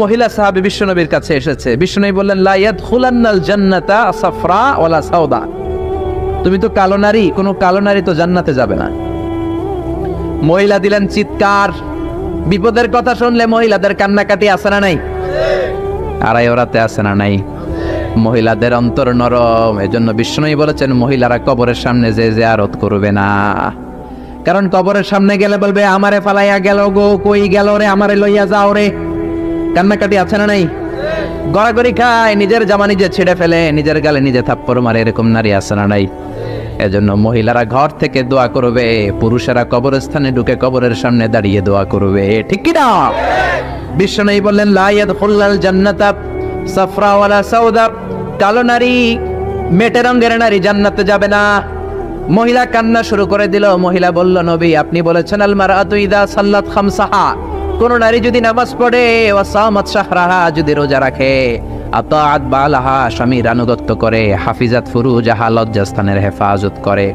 মহিলা সাহাবী বিশ্বনবীর কাছে এসেছে। বিশ্বনবী বললেন, লা ইয়াদখুলান্নাল জান্নাতা সাফরা ওয়ালা সাউদা। তুমি তো কালো নারী, কোনো কালো নারী তো জান্নাতে যাবে না। মহিলা দিলেন চিৎকার। বিপদের কথা শুনলে মহিলাদের কান্নাকাটি আছে না নাই? আড়াই ওরাতে আছে না নাই? মহিলাদের অন্তর নরম, এজন্য বিশ্বনবী বলেছেন মহিলারা কবরের সামনে যে জিয়ারত করবে না। কারণ কবরের সামনে গেলে বলবে, আমারে ফালাইয়া গেল গো, কই গেল রে, আমারে লইয়া যাও রে। কান্নাকাটি আছে না নাই? গড়াগড়ি খায়, নিজের জামা নিজে ছেড়ে ফেলে, নিজের গালে নিজে থাপ্পড় মারে, এরকম নারী আছে না নাই? এজন্য মহিলারা ঘর থেকে দোয়া করবে, পুরুষেরা কবরস্থানে ঢুকে কবরের সামনে দাঁড়িয়ে দোয়া করবে, ঠিক কি না? বিশ্বনবী বললেন, লা ইয়াদখুলুল জান্নাতা সাফরা ওয়ালা সাউদা। কালো নারী, মেটে রঙের নারী জান্নাতে যাবে না। মহিলা কান্না শুরু করে দিল। মহিলা বলল, নবী আপনি বলেছেন আল মারআতু ইযা সাল্লাত খামসাহা, কোন নারী যদি নামাজ পড়ে, ওয়া সামাত শাহরাহা, যদি রোজা রাখে, আতাআত বালাহা, স্বামীর আনুগত্য করে, হাফিজাত ফুরুজাহা, লজ্জাস্থানের হেফাজত করে,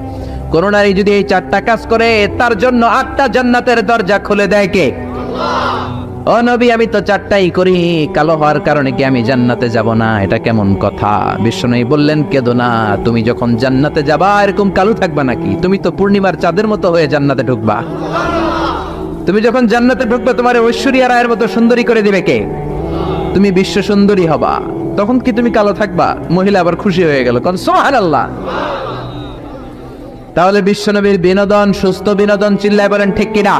কোন নারী যদি এই চারটা কাজ করে, তার জন্য 8টা জান্নাতের দরজা খুলে দেয় কে? ও নবী, আমি তো 4টাই করি, কালো হওয়ার কারণে কি আমি জান্নাতে যাব না? এটা কেমন কথা? বিশ্বনবী বললেন, কেঁদো না, তুমি যখন জান্নাতে যাবা এরকম কালো থাকবা নাকি? তুমি তো পূর্ণিমার চাঁদের মতো হয়ে জান্নাতে ঢুকবা। তুমি যখন জান্নাতে ঢুকবে, তোমার ঐশ্বরিয়া রায়ের মতো সুন্দরী করে দিবে কে? তুমি বিশ্ব সুন্দরী হবা, তখন কি তুমি কালো থাকবা? মহিলা আবার খুশি হয়ে গেল, কোন সুবহানাল্লাহ। তাহলে বিশ্বনবীর বিনোদন সুস্থ বিনোদন, চিল্লায় বলেন ঠিক কিনা?